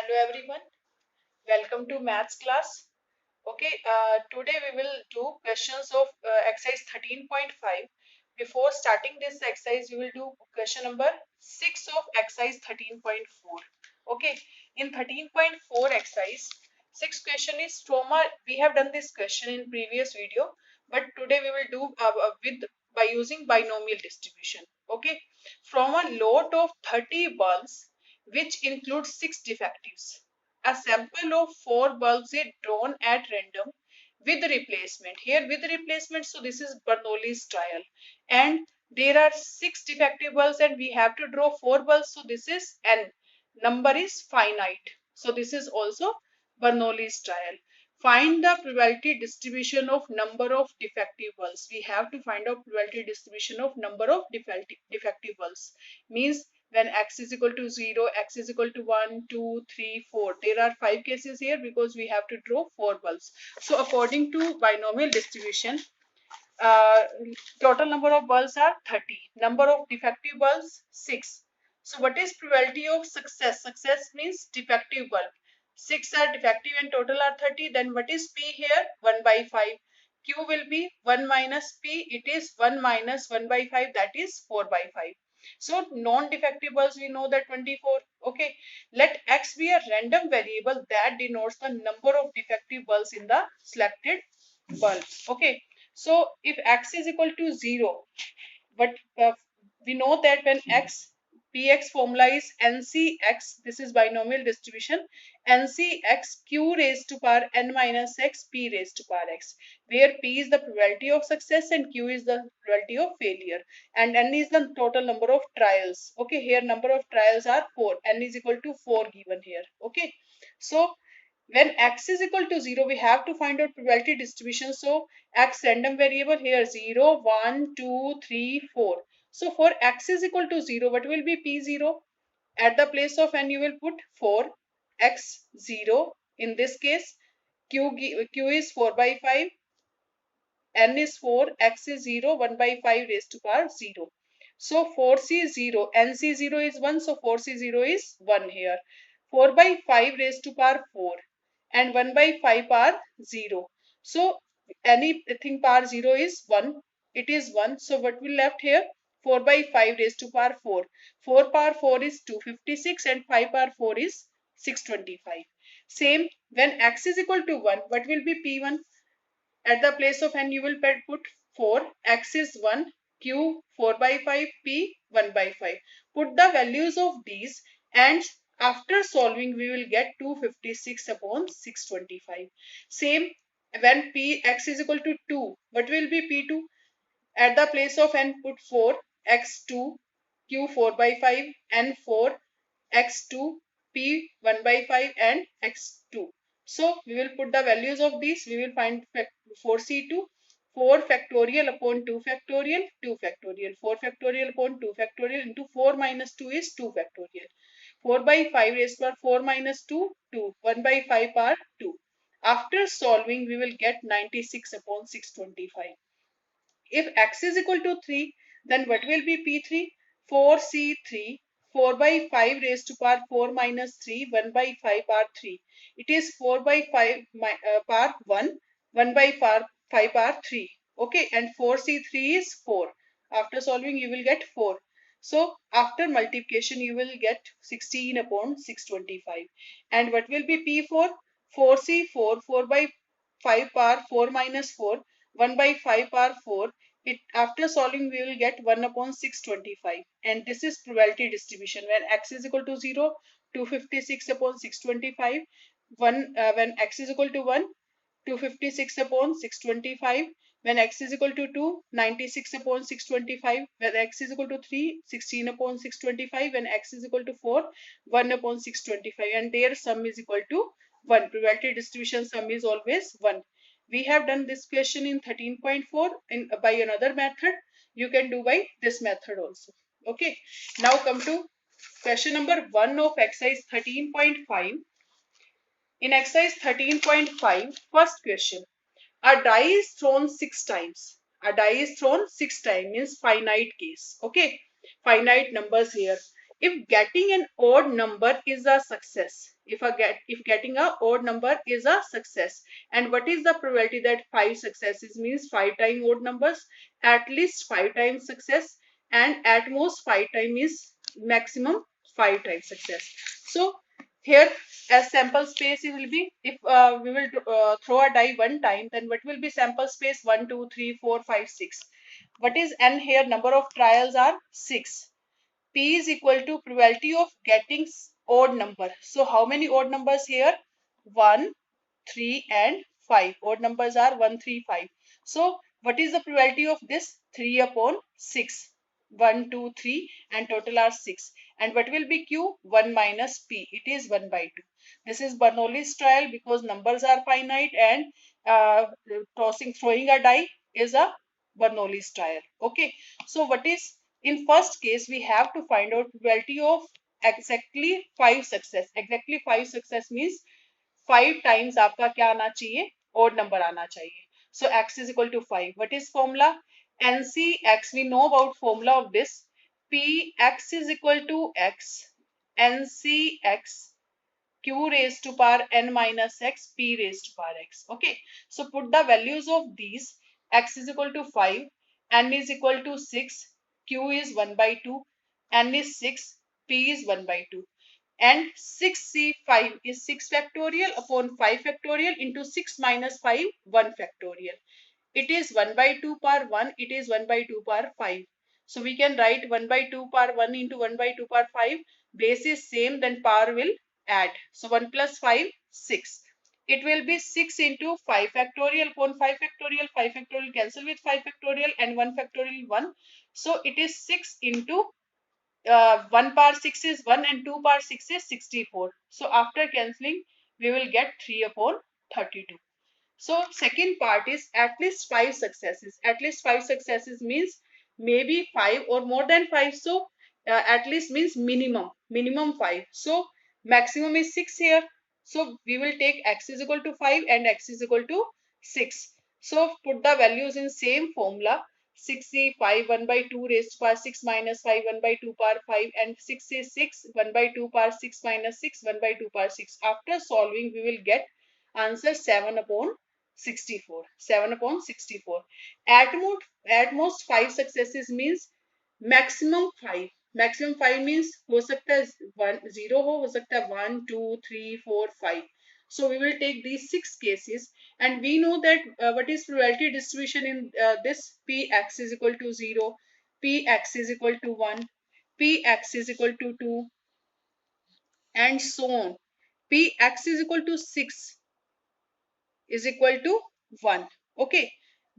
Hello everyone, welcome to maths class. Okay, today we will do questions of exercise 13.5. Before starting this exercise, we will do question number 6 of exercise 13.4. Okay, in 13.4 exercise, 6 question is from a, we have done this question in previous video, but today we will do by using binomial distribution. Okay, from a lot of 30 bulbs, which includes 6 defectives. A sample of 4 bulbs is drawn at random with replacement. Here with replacement, so this is Bernoulli's trial. And there are 6 defective bulbs and we have to draw 4 bulbs. So this is n. Number is finite. So this is also Bernoulli's trial. Find the probability distribution of number of defective bulbs. We have to find out probability distribution of number of defective bulbs. Means when x is equal to 0, x is equal to 1, 2, 3, 4. There are 5 cases here because we have to draw 4 bulbs. So according to binomial distribution, uh, total number of bulbs are 30. Number of defective bulbs, 6. So what is probability of success? Success means defective bulb. 6 are defective and total are 30. Then what is P here? 1 by 5. Q will be 1 minus P. It is 1 minus 1 by 5. That is 4 by 5. So non-defective bulbs we know that 24. Okay. Let X be a random variable that denotes the number of defective bulbs in the selected bulb. Okay. So if x is equal to 0, but we know that when px formula is ncx, this is binomial distribution, ncx q raised to power n minus x p raised to power x, where p is the probability of success and q is the probability of failure, and n is the total number of trials. Okay, here number of trials are 4, n is equal to 4 given here. Okay, so when x is equal to 0, we have to find out probability distribution. So x random variable here 0, 1, 2, 3, 4. So for x is equal to 0, what will be p0? At the place of n, you will put 4, x0. In this case, q is 4 by 5, n is 4, x is 0, 1 by 5 raised to power 0. So 4c is 0, nc0 is 1, so 4c0 is 1 here. 4 by 5 raised to power 4 and 1 by 5 power 0. So anything power 0 is 1, it is 1. So what will left here? 4 by 5 raised to power 4. 4 power 4 is 256 and 5 power 4 is 625. Same, when x is equal to 1, what will be p1? At the place of n, you will put 4, x is 1, q 4 by 5, p 1 by 5. Put the values of these and after solving, we will get 256 upon 625. Same, when p x is equal to 2, what will be p2? At the place of n, put 4, x2, q 4 by 5, n 4, x2, p 1 by 5 and x2. So we will put the values of these. We will find 4c2, 4 factorial upon 2 factorial, 2 factorial, 4 factorial upon 2 factorial into 4 minus 2 is 2 factorial. 4 by 5 raised to power 4 minus 2, 2. 1 by 5 power 2. After solving, we will get 96 upon 625. If x is equal to 3, then what will be p3? 4c3, 4 by 5 raised to power 4 minus 3, 1 by 5 power 3. It is 4 by 5 power 1, 1 by 5 power 3. Okay, and 4c3 is 4. After solving, you will get 4. So after multiplication, you will get 16 upon 625. And what will be p4? 4c4, 4 by 5 power 4 minus 4, 1 by 5 power 4. After solving, we will get 1 upon 625. And this is probability distribution. When x is equal to 0, 256 upon 625. When x is equal to 1, 256 upon 625. When x is equal to 2, 96 upon 625. When x is equal to 3, 16 upon 625. When x is equal to 4, 1 upon 625. And their sum is equal to 1. Probability distribution sum is always 1. We have done this question in 13.4 by another method. You can do by this method also. Okay. Now come to question number 1 of exercise 13.5. In exercise 13.5, first question. A die is thrown 6 times. A die is thrown 6 times means finite case. Okay. Finite numbers here. if getting an odd number is a success, if getting a odd number is a success, and what is the probability that 5 successes means 5 times odd numbers, at least 5 times success, and at most 5 times is maximum 5 times success. So here as sample space it will be, if we will throw a die one time, then what will be sample space? 1 2 3 4 5 6. What is n here? Number of trials are 6. P is equal to probability of getting odd number. So how many odd numbers here? 1, 3 and 5. Odd numbers are 1, 3, 5. So what is the probability of this? 3 upon 6. 1, 2, 3 and total are 6. And what will be Q? 1 minus P. It is 1 by 2. This is Bernoulli's trial because numbers are finite, and throwing a die is a Bernoulli's trial. Okay. So what is, in first case we have to find out probability of exactly 5 success. Exactly 5 success means 5 times आपका क्या आना चाहिए? Odd number आना चाहिए. So x is equal to 5. What is formula? NCx. We know about formula of this. Px is equal to x. NCx q raised to power n minus x, p raised to power x. Okay. So put the values of these. X is equal to 5. N is equal to 6. Q is 1 by 2. N is 6. P is 1 by 2. And 6c5 is 6 factorial upon 5 factorial into 6 minus 5, 1 factorial. It is 1 by 2 power 1, it is 1 by 2 power 5. So we can write 1 by 2 power 1 into 1 by 2 power 5. Base is same, then power will add. So 1 plus 5, 6. It will be 6 into 5 factorial upon 5 factorial. 5 factorial cancel with 5 factorial and 1 factorial 1. So it is 6 into 1 power 6 is 1 and 2 power 6 is 64. So after cancelling, we will get 3 upon 32. So second part is at least 5 successes. At least 5 successes means maybe 5 or more than 5. So at least means minimum 5. So maximum is 6 here. So we will take x is equal to 5 and x is equal to 6. So put the values in same formula. 6 is 5 1 by 2 raised to power 6 minus 5 1 by 2 power 5, and 6 is 6 1 by 2 power 6 minus 6 1 by 2 power 6. After solving, we will get answer 7 upon 64. 7 upon 64. At most 5 successes means maximum 5. Maximum 5 means हो सकता है 0 हो सकता है 1 2 3 4 5. So we will take these 6 cases, and we know that what is probability distribution in this. Px is equal to 0, Px is equal to 1, Px is equal to 2, and so on. Px is equal to 6 is equal to 1. Okay,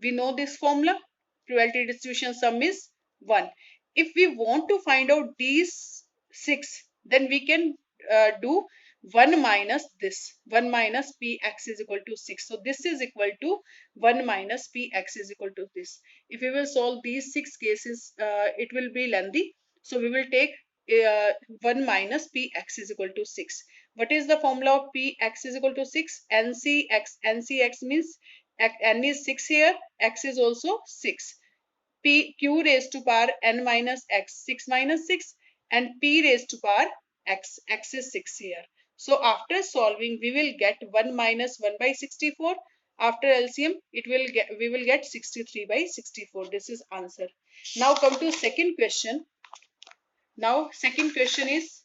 we know this formula. Probability distribution sum is 1. If we want to find out these 6, then we can do 1 minus this. 1 minus Px is equal to 6. So this is equal to 1 minus Px is equal to this. If we will solve these 6 cases, it will be lengthy. So we will take 1 minus Px is equal to 6. What is the formula of Px is equal to 6? NCx. NCx means n is 6 here, x is also 6. Q raised to power n minus x, 6 minus 6, and p raised to power x, x is 6 here. So after solving, we will get 1 minus 1 by 64. After LCM, we will get 63 by 64. This is answer. Now come to second question. Now second question is,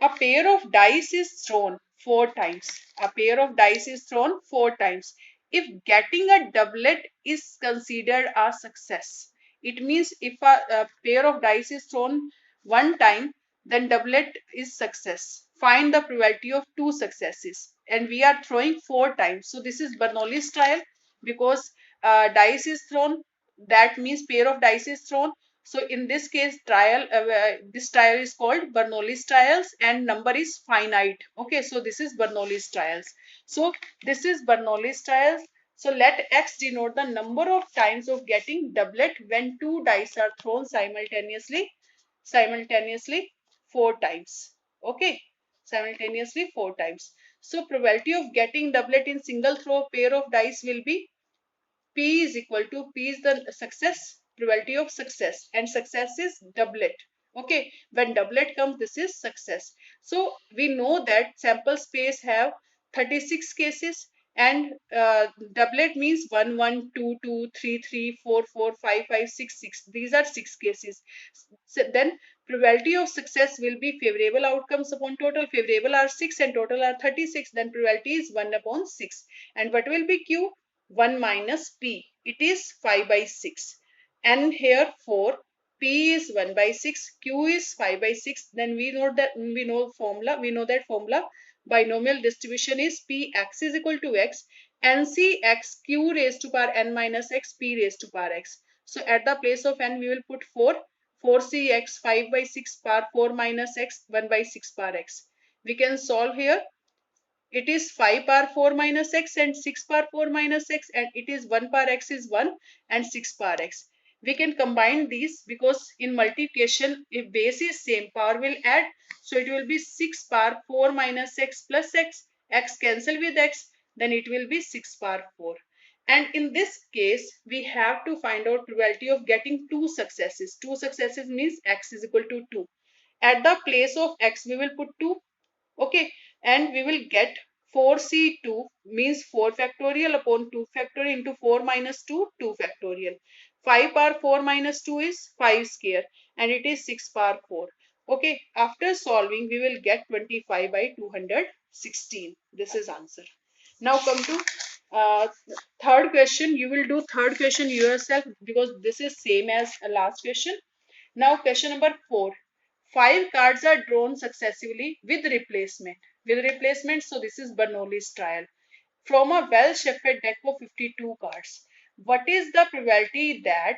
a pair of dice is thrown 4 times. A pair of dice is thrown 4 times. If getting a doublet is considered a success, it means if a pair of dice is thrown one time, then doublet is success. Find the probability of 2 successes. And we are throwing 4 times. So this is Bernoulli's trial, because dice is thrown. That means pair of dice is thrown. So in this case, this trial is called Bernoulli's trials, and number is finite. Okay, so this is Bernoulli's trials. So this is Bernoulli's trials. So let x denote the number of times of getting doublet when 2 dice are thrown simultaneously 4 times. Okay, simultaneously 4 times. So probability of getting doublet in single throw pair of dice will be P is equal to, P is the success, probability of success, and success is doublet. Okay, when doublet comes, this is success. So we know that sample space have 36 cases, and doublet means 1 1 2 2 3 3 4 4 5 5 6 6. These are 6 cases. So then probability of success will be favorable outcomes upon total. Favorable are 6 and total are 36. Then probability is 1 upon 6. And what will be Q? 1 minus P. It is 5 by 6. And here 4. P is 1 by 6. Q is 5 by 6. Then we know that formula. Binomial distribution is Px is equal to x. NC x q raised to power n minus x p raised to power x. So at the place of n we will put 4. 4c x 5 by 6 power 4 minus x 1 by 6 power x. We can solve here. It is 5 power 4 minus x and 6 power 4 minus x, and it is 1 power x is 1 and 6 power x. We can combine these because in multiplication, if base is same, power will add. So it will be 6 power 4 minus x plus x cancel with x, then it will be 6 power 4. And in this case, we have to find out probability of getting two successes. Two successes means x is equal to 2. At the place of x, we will put 2. Okay, and we will get 4c2 means 4 factorial upon 2 factorial into 4 minus 2, 2 factorial. 5 power 4 minus 2 is 5 square, and it is 6 power 4. Okay, after solving, we will get 25 by 216. This is answer. Now come to third question. You will do third question yourself because this is same as last question. Now question number 4. 5 cards are drawn successively with replacement. With replacement, so this is Bernoulli's trial. From a well-shuffled deck of 52 cards. What is the probability that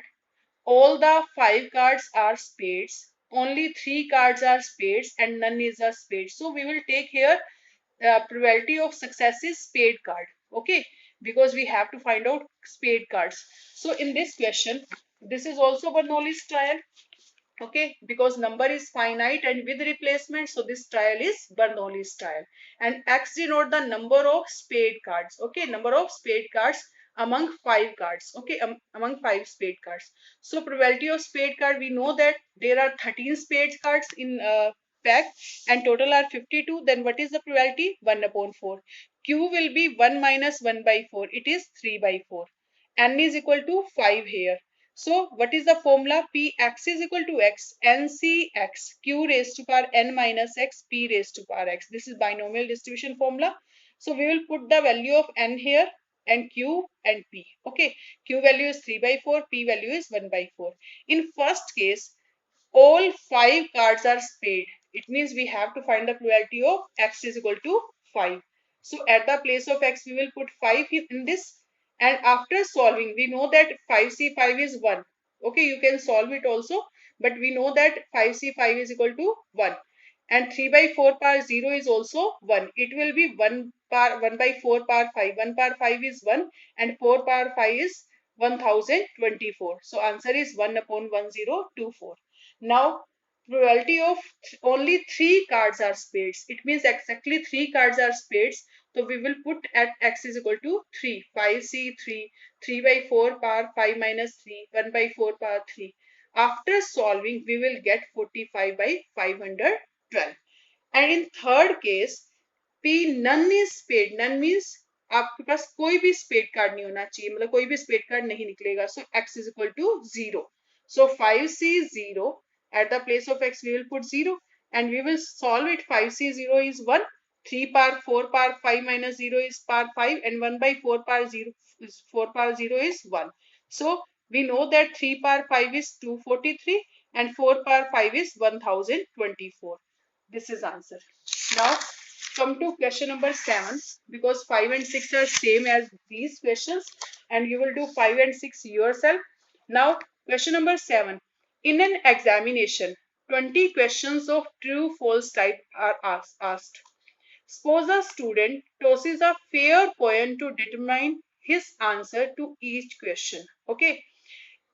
all the 5 cards are spades, only 3 cards are spades, and none is a spade? So we will take here probability of success is spade card. Okay, because we have to find out spade cards. So in this question, this is also Bernoulli's trial. Okay, because number is finite and with replacement, so this trial is Bernoulli's trial. And x denote the number of spade cards. Okay, number of spade cards among 5 cards. Okay, among 5 spade cards. So probability of spade card, we know that there are 13 spade cards in pack and total are 52. Then what is the probability? 1 upon 4. Q will be 1 minus 1 by 4. It is 3 by 4. N is equal to 5 here. So what is the formula? Px is equal to x, ncx, q raised to power n minus x, p raised to power x. This is binomial distribution formula. So we will put the value of n here and q and p. Okay, q value is 3 by 4, p value is 1 by 4. In first case, all 5 cards are spade. It means we have to find the probability of x is equal to 5. So at the place of x, we will put 5 in this. And after solving, we know that 5c5 is 1. Okay, you can solve it also. But we know that 5c5 is equal to 1. And 3 by 4 power 0 is also 1. It will be 1 by 4 power 5. 1 power 5 is 1. And 4 power 5 is 1024. So answer is 1 upon 1024. Now probability of only 3 cards are spades. It means exactly 3 cards are spades. So we will put at x is equal to 3. 5c3, 3 by 4 power 5 minus 3, 1 by 4 power 3. After solving, we will get 45 by 512. And in third case, P none is spade. None means आपके पास कोई भी spade card नहीं होना चाहिए, मतलब कोई भी spade card नहीं निकलेगा. So x is equal to 0. So 5c 0. At the place of x, we will put 0 and we will solve it. 5c 0 is 1. 3 power 4 power 5 minus 0 is power 5, and 1 by 4 power 0 is 4 power 0 is 1. So we know that 3 power 5 is 243 and 4 power 5 is 1024. This is answer. Now come to question number 7, because 5 and 6 are same as these questions, and you will do 5 and 6 yourself. Now question number 7. In an examination, 20 questions of true false type are asked. Suppose a student tosses a fair coin to determine his answer to each question. Okay,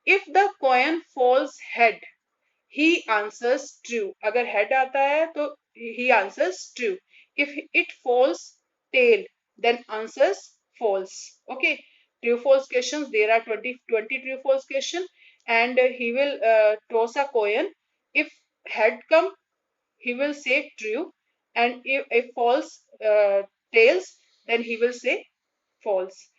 if the coin falls head, he answers true. अगर head आता है तो he answers true. If it falls tail, then answers false. Okay, true false questions. There are 20 true false question, and he will toss a coin. If head come, he will say true, and if false tails, then he will say false.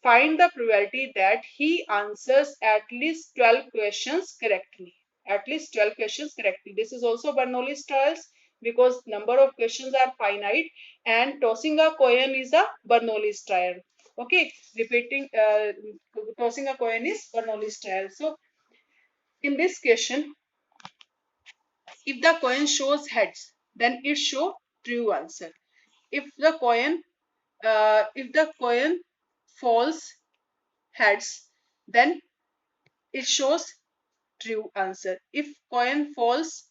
Find the probability that he answers at least 12 questions correctly. At least 12 questions correctly. This is also Bernoulli's trials because number of questions are finite, and tossing a coin is a Bernoulli's trial. Okay, repeating tossing a coin is Bernoulli's trial. So in this question, if the coin shows heads, then it show true answer. If the coin falls heads, then it shows true answer. If coin falls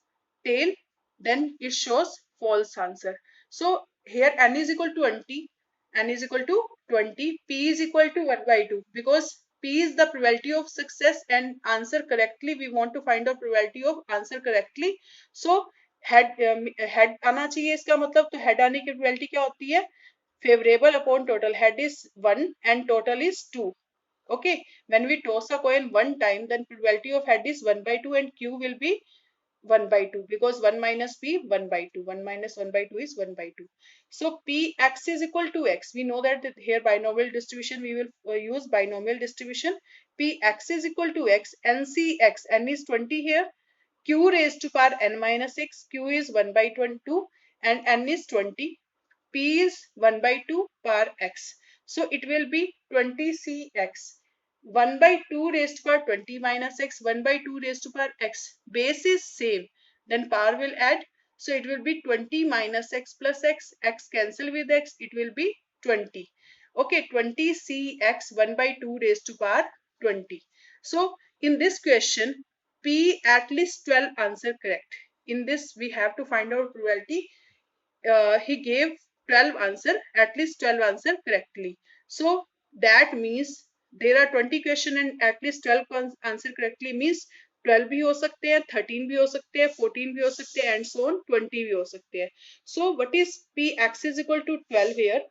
tail, then it shows false answer. So here n is equal to 20, n is equal to 20, p is equal to 1 by 2, because p is the probability of success and answer correctly. We want to find the probability of answer correctly. So head आना चाहिए इसका मतलब, तो head आने की probability क्या होती है? Favorable upon total. Head is 1 and total is 2. Okay, when we toss a coin one time, then probability of head is 1 by 2 and q will be 1 by 2, because 1 minus p 1 by 2. 1 minus 1 by 2 is 1 by 2. So p x is equal to x. We know that here binomial distribution, we will use binomial distribution. P x is equal to x. N c x, n is 20 here. Q raised to power n minus x. Q is 1 by 22 and n is 20. P is 1 by 2 power x. So it will be 20cx. 1 by 2 raised to power 20 minus x, 1 by 2 raised to power x. Base is same. Then power will add. So it will be 20 minus x plus x. X cancel with x. It will be 20. Okay, 20cx 1 by 2 raised to power 20. So in this question, P at least 12 answer correct. In this, we have to find out probability. He gave 12 answer, at least 12 answer correctly. So that means there are 20 question and at least 12 answer correctly, means 12 भी हो सकते हैं, 13 भी हो सकते हैं, 14 भी हो सकते हैं, and so on, 20 भी हो सकते हैं. So what is p x is equal to 12 here?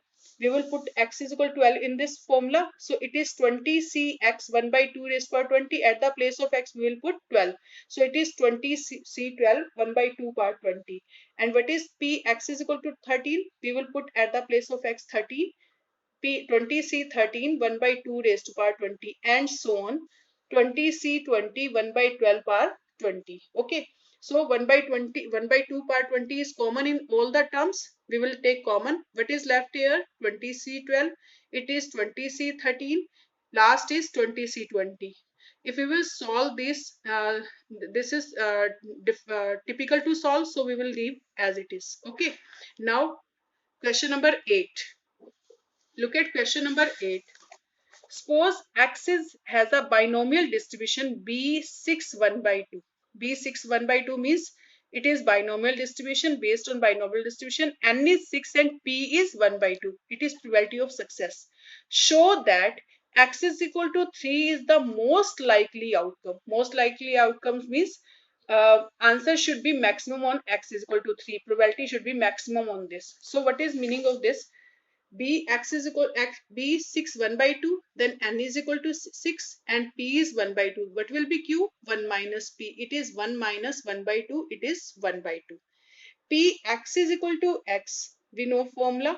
We will put x is equal to 12 in this formula. So it is 20 c x 1 by 2 raised to power 20. At the place of x, we will put 12. So it is 20 c 12 1 by 2 power 20. And what is p x is equal to 13? We will put at the place of x 13. P 20c 13 1 by 2 raised to power 20, and so on. 20c 20 1 by 12 power 20. Okay. So 1 by 20 1 by 2 power 20 is common in all the terms. We will take common. What is left here? 20c 12. It is 20c 13. Last is 20c 20. If we will solve this, this is typical to solve, so we will leave as it is. Okay. Now question number 8. Look at question number 8. Suppose x has a binomial distribution b6 1 by 2. b6 1 by 2 means it is binomial distribution. Based on binomial distribution, n is 6 and p is 1 by 2. It is probability of success. Show that x is equal to 3 is the most likely outcome. Most likely outcomes means answer should be maximum on x is equal to 3. Probability should be maximum on this. So what is meaning of this? B x is equal x b 6 1 by 2, then n is equal to 6 and p is 1 by 2. What will be q? 1 minus p. It is 1 minus 1 by 2. It is 1 by 2. P x is equal to x. We know formula.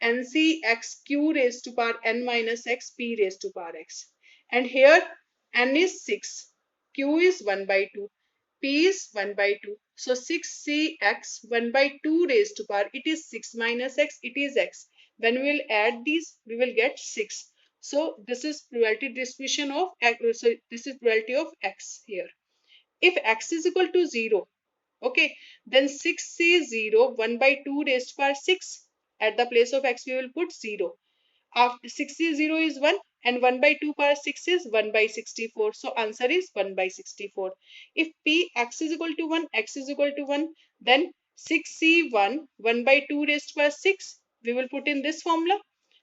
NC x q raised to power n minus x p raised to power x. And here n is 6. Q is 1 by 2. P is 1 by 2. So 6cx 1 by 2 raised to power. It is 6 minus x. It is x. When we will add these, we will get 6. So this is probability distribution of x. So this is probability of x here. If x is equal to 0, okay, then 6c 0 1 by 2 raised to power 6. At the place of x, we will put 0. After 60 0 is 1 and 1 by 2 power 6 is 1 by 64. So answer is 1 by 64. If p x is equal to 1, x is equal to 1, then 6c1 1 by 2 raised to power 6. We will put in this formula.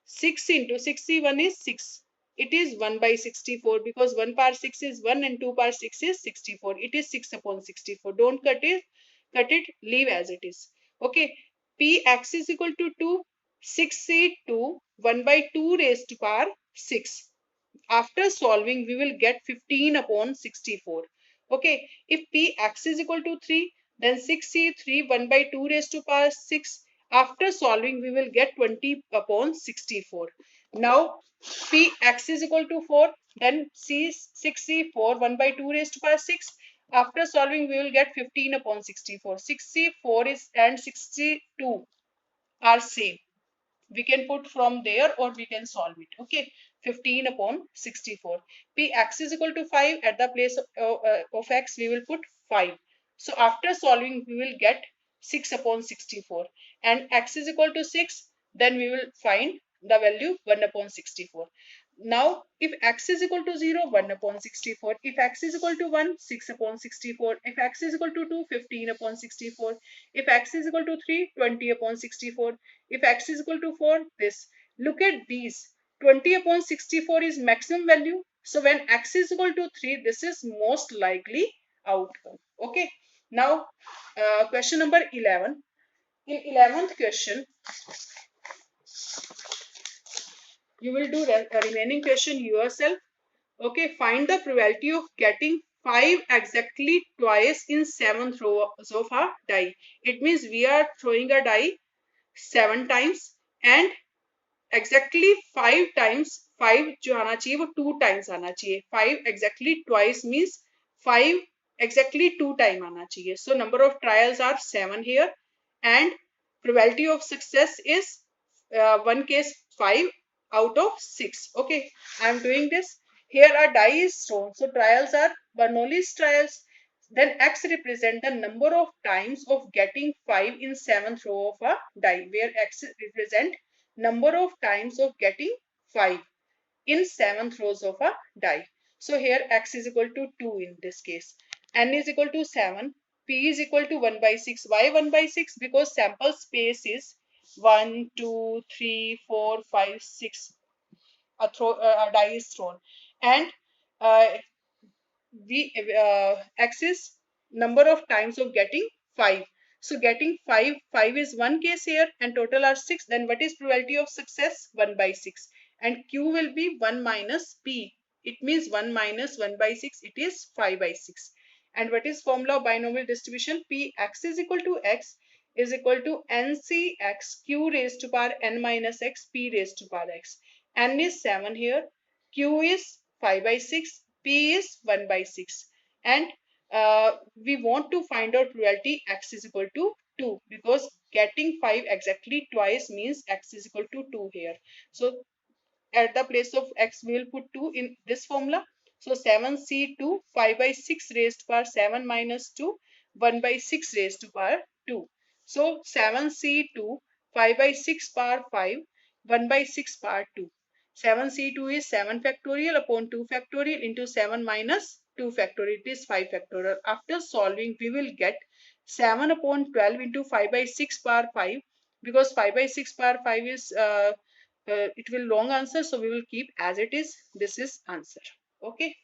6 into 6c1 is 6. It is 1 by 64 because 1 power 6 is 1 and 2 power 6 is 64. It is 6 upon 64. Don't cut it, leave as it is. Okay. P x is equal to 2. 6c2 1 by 2 raised to power 6. After solving, we will get 15 upon 64. Okay, if px is equal to 3, then 6c3 1 by 2 raised to power 6. After solving, we will get 20 upon 64. Now, px is equal to 4, then c6c4 1 by 2 raised to power 6. After solving, we will get 15 upon 64. 64 is and 62 are same. We can put from there or we can solve it. Okay, 15 upon 64. Px is equal to 5. At the place of x, we will put 5. So after solving, we will get 6 upon 64. And x is equal to 6. Then we will find the value 1 upon 64. Now, if x is equal to 0, 1 upon 64. If x is equal to 1, 6 upon 64. If x is equal to 2, 15 upon 64. If x is equal to 3, 20 upon 64. If x is equal to 4, this. Look at these. 20 upon 64 is maximum value. So when x is equal to 3, this is most likely outcome. Okay. Now, question number 11. In 11th question, you will do remaining question yourself. Okay, find the probability of getting 5 exactly twice in 7 throws of a die. It means we are throwing a die 7 times and exactly 5 times 5 जो आना चाहिए वो 2 times आना चाहिए 5 exactly twice means 5 exactly 2 time आना चाहिए so number of trials are 7 here and probability of success is one case 5 out of 6. Okay, I am doing this. Here a die is shown, so trials are Bernoulli's trials. Then x represent the number of times of getting 5 in 7th row of a die, where x represent number of times of getting 5 in 7th rows of a die. So here x is equal to 2 in this case. N is equal to 7. P is equal to 1 by 6. Why 1 by 6? Because sample space is 1, 2, 3, 4, 5, 6. A die is thrown. And uh, x is number of times of getting 5. So getting 5 is one case here and total are 6. Then what is probability of success? 1 by 6. And q will be 1 minus p. It means 1 minus 1 by 6. It is 5 by 6. And what is formula of binomial distribution? P x is equal to x is equal to ncx q raised to power n minus x p raised to power x. N is 7 here. Q is 5 by 6. P is 1 by 6. And we want to find out probability x is equal to 2 because getting 5 exactly twice means x is equal to 2 here. So at the place of x we will put 2 in this formula. So 7c2 5 by 6 raised to power 7 minus 2 1 by 6 raised to power 2. So 7c2 5 by 6 power 5 1 by 6 power 2. 7c2 is 7 factorial upon 2 factorial into 7 minus 2 factorial. It is 5 factorial. After solving, we will get 7 upon 12 into 5 by 6 power 5 because 5 by 6 power 5 is it will long answer, so we will keep as it is. This is answer. Okay.